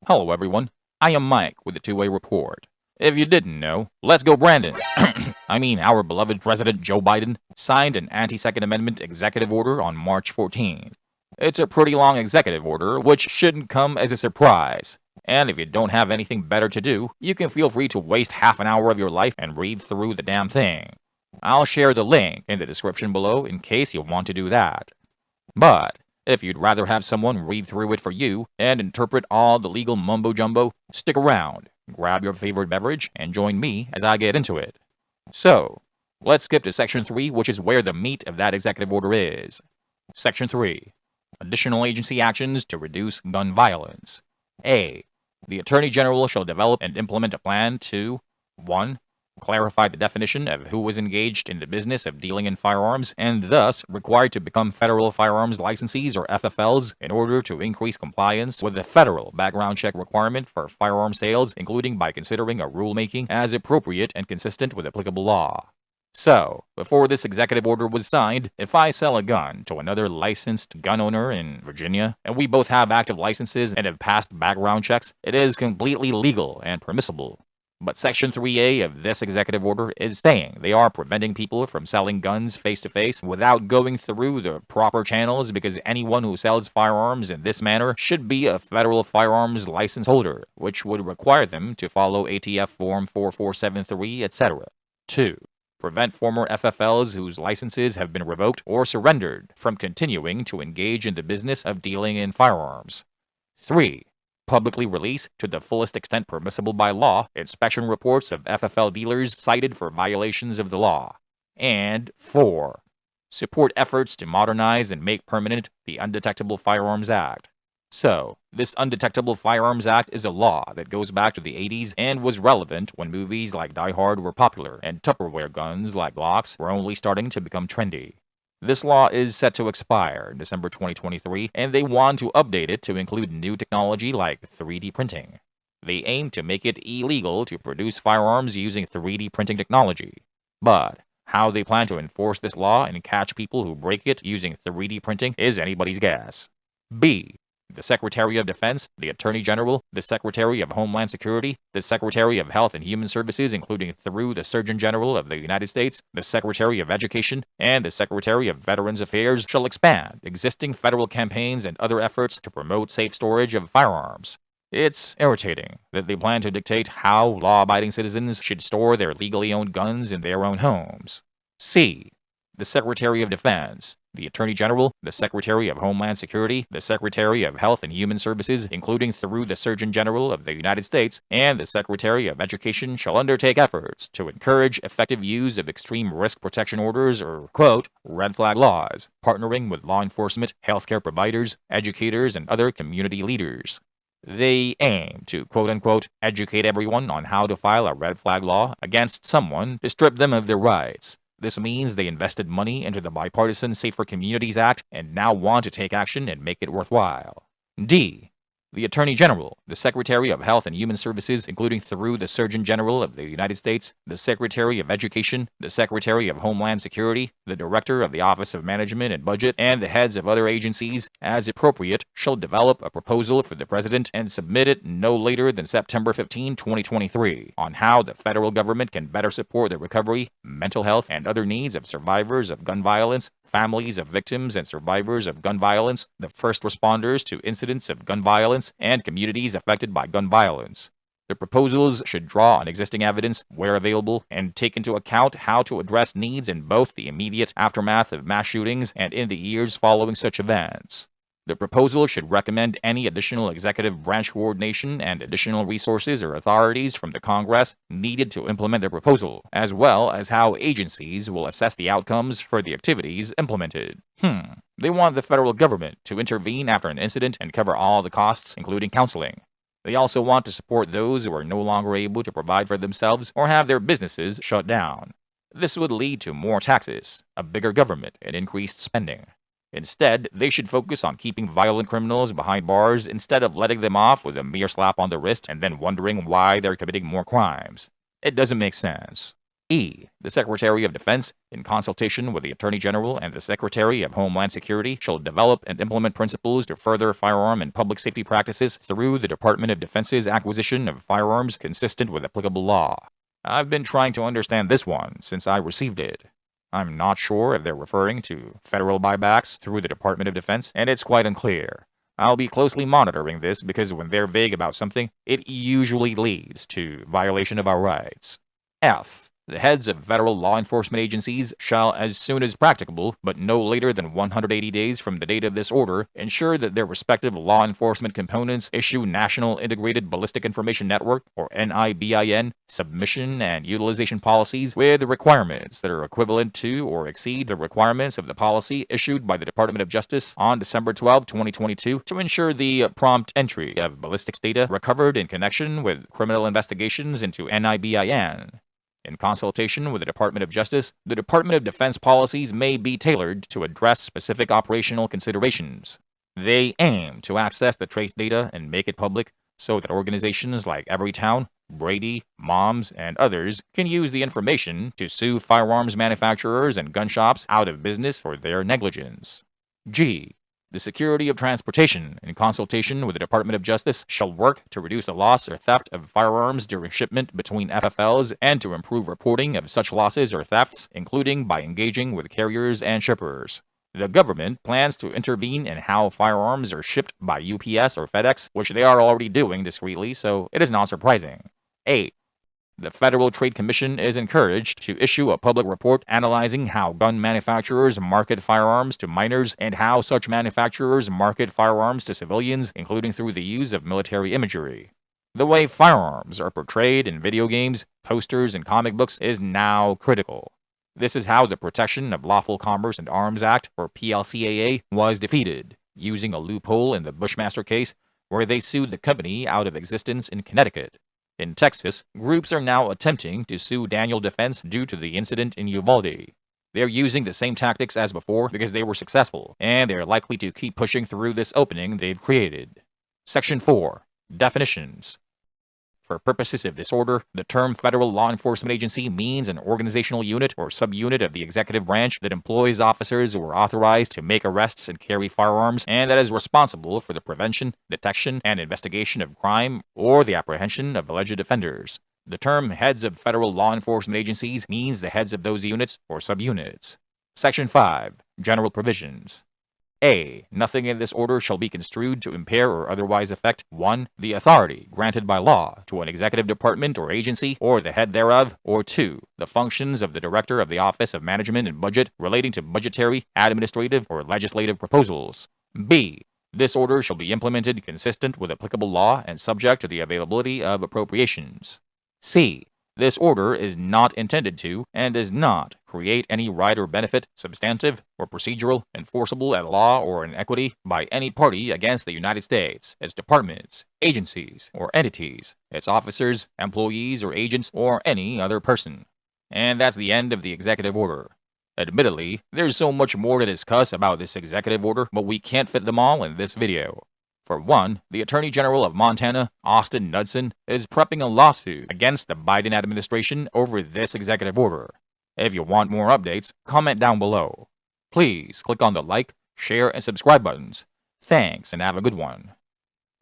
Hello, everyone. I am Mike with the Two-Way Report. If you didn't know, Let's Go Brandon, our beloved President Joe Biden, signed an anti-Second Amendment executive order on March 14. It's a pretty long executive order, which shouldn't come as a surprise. And if you don't have anything better to do, you can feel free to waste half an hour of your life and read through the damn thing. I'll share the link in the description below in case you want to do that. But if you'd rather have someone read through it for you and interpret all the legal mumbo-jumbo, stick around, grab your favorite beverage, and join me as I get into it. So, let's skip to Section 3, which is where the meat of that executive order is. Section 3. Additional agency actions to reduce gun violence. A. The Attorney General shall develop and implement a plan to 1. Clarify the definition of who is engaged in the business of dealing in firearms and thus required to become federal firearms licensees or FFLs in order to increase compliance with the federal background check requirement for firearm sales, including by considering a rulemaking as appropriate and consistent with applicable law. So, before this executive order was signed, if I sell a gun to another licensed gun owner in Virginia, and we both have active licenses and have passed background checks, it is completely legal and permissible. But Section 3A of this executive order is saying they are preventing people from selling guns face-to-face without going through the proper channels because anyone who sells firearms in this manner should be a federal firearms license holder, which would require them to follow ATF Form 4473, etc. 2. Prevent former FFLs whose licenses have been revoked or surrendered from continuing to engage in the business of dealing in firearms. 3. Publicly release, to the fullest extent permissible by law, inspection reports of FFL dealers cited for violations of the law. And 4. Support efforts to modernize and make permanent the Undetectable Firearms Act. So, this Undetectable Firearms Act is a law that goes back to the 80s and was relevant when movies like Die Hard were popular and Tupperware guns like Glocks were only starting to become trendy. This law is set to expire in December 2023, and they want to update it to include new technology like 3D printing. They aim to make it illegal to produce firearms using 3D printing technology. But how they plan to enforce this law and catch people who break it using 3D printing is anybody's guess. B. The Secretary of Defense, the Attorney General, the Secretary of Homeland Security, the Secretary of Health and Human Services, including through the Surgeon General of the United States, the Secretary of Education, and the Secretary of Veterans Affairs shall expand existing federal campaigns and other efforts to promote safe storage of firearms. It's irritating that they plan to dictate how law-abiding citizens should store their legally owned guns in their own homes. C. The Secretary of Defense, the Attorney General, the Secretary of Homeland Security, the Secretary of Health and Human Services, including through the Surgeon General of the United States, and the Secretary of Education shall undertake efforts to encourage effective use of extreme risk protection orders or, quote, red flag laws, partnering with law enforcement, healthcare providers, educators, and other community leaders. They aim to, quote-unquote, educate everyone on how to file a red flag law against someone to strip them of their rights. This means they invested money into the Bipartisan Safer Communities Act and now want to take action and make it worthwhile. D. The Attorney General, the Secretary of Health and Human Services, including through the Surgeon General of the United States, the Secretary of Education, the Secretary of Homeland Security, the Director of the Office of Management and Budget, and the heads of other agencies, as appropriate, shall develop a proposal for the President and submit it no later than September 15, 2023, on how the federal government can better support the recovery, mental health, and other needs of survivors of gun violence, families of victims and survivors of gun violence, the first responders to incidents of gun violence, and communities affected by gun violence. The proposals should draw on existing evidence, where available, and take into account how to address needs in both the immediate aftermath of mass shootings and in the years following such events. The proposal should recommend any additional executive branch coordination and additional resources or authorities from the Congress needed to implement the proposal, as well as how agencies will assess the outcomes for the activities implemented. They want the federal government to intervene after an incident and cover all the costs, including counseling. They also want to support those who are no longer able to provide for themselves or have their businesses shut down. This would lead to more taxes, a bigger government, and increased spending. Instead, they should focus on keeping violent criminals behind bars instead of letting them off with a mere slap on the wrist and then wondering why they're committing more crimes. It doesn't make sense. E. The Secretary of Defense, in consultation with the Attorney General and the Secretary of Homeland Security, shall develop and implement principles to further firearm and public safety practices through the Department of Defense's acquisition of firearms consistent with applicable law. I've been trying to understand this one since I received it. I'm not sure if they're referring to federal buybacks through the Department of Defense, and it's quite unclear. I'll be closely monitoring this because when they're vague about something, it usually leads to violation of our rights. F. The heads of federal law enforcement agencies shall, as soon as practicable, but no later than 180 days from the date of this order, ensure that their respective law enforcement components issue National Integrated Ballistic Information Network, or NIBIN, submission and utilization policies with requirements that are equivalent to or exceed the requirements of the policy issued by the Department of Justice on December 12, 2022, to ensure the prompt entry of ballistics data recovered in connection with criminal investigations into NIBIN. In consultation with the Department of Justice, the Department of Defense policies may be tailored to address specific operational considerations. They aim to access the trace data and make it public so that organizations like Everytown, Brady, Moms, and others can use the information to sue firearms manufacturers and gun shops out of business for their negligence. G. The Security of Transportation, in consultation with the Department of Justice, shall work to reduce the loss or theft of firearms during shipment between FFLs and to improve reporting of such losses or thefts, including by engaging with carriers and shippers. The government plans to intervene in how firearms are shipped by UPS or FedEx, which they are already doing discreetly, so it is not surprising. 8. The Federal Trade Commission is encouraged to issue a public report analyzing how gun manufacturers market firearms to minors and how such manufacturers market firearms to civilians, including through the use of military imagery. The way firearms are portrayed in video games, posters, and comic books is now critical. This is how the Protection of Lawful Commerce and Arms Act, or PLCAA, was defeated, using a loophole in the Bushmaster case, where they sued the company out of existence in Connecticut. In Texas, groups are now attempting to sue Daniel Defense due to the incident in Uvalde. They're using the same tactics as before because they were successful, and they're likely to keep pushing through this opening they've created. Section 4. Definitions. For purposes of this order, the term federal law enforcement agency means an organizational unit or subunit of the executive branch that employs officers who are authorized to make arrests and carry firearms, and that is responsible for the prevention, detection, and investigation of crime or the apprehension of alleged offenders. The term heads of federal law enforcement agencies means the heads of those units or subunits. Section 5. General Provisions. A. Nothing in this order shall be construed to impair or otherwise affect 1. The authority granted by law to an executive department or agency or the head thereof, or 2. The functions of the Director of the Office of Management and Budget relating to budgetary, administrative, or legislative proposals. B. This order shall be implemented consistent with applicable law and subject to the availability of appropriations. C. This order is not intended to, and does not, create any right or benefit, substantive or procedural, enforceable at law or in equity, by any party against the United States, its departments, agencies, or entities, its officers, employees, or agents, or any other person. And that's the end of the executive order. Admittedly, there's so much more to discuss about this executive order, but we can't fit them all in this video. For one, the Attorney General of Montana, Austin Knudsen, is prepping a lawsuit against the Biden administration over this executive order. If you want more updates, comment down below. Please click on the like, share, and subscribe buttons. Thanks, and have a good one.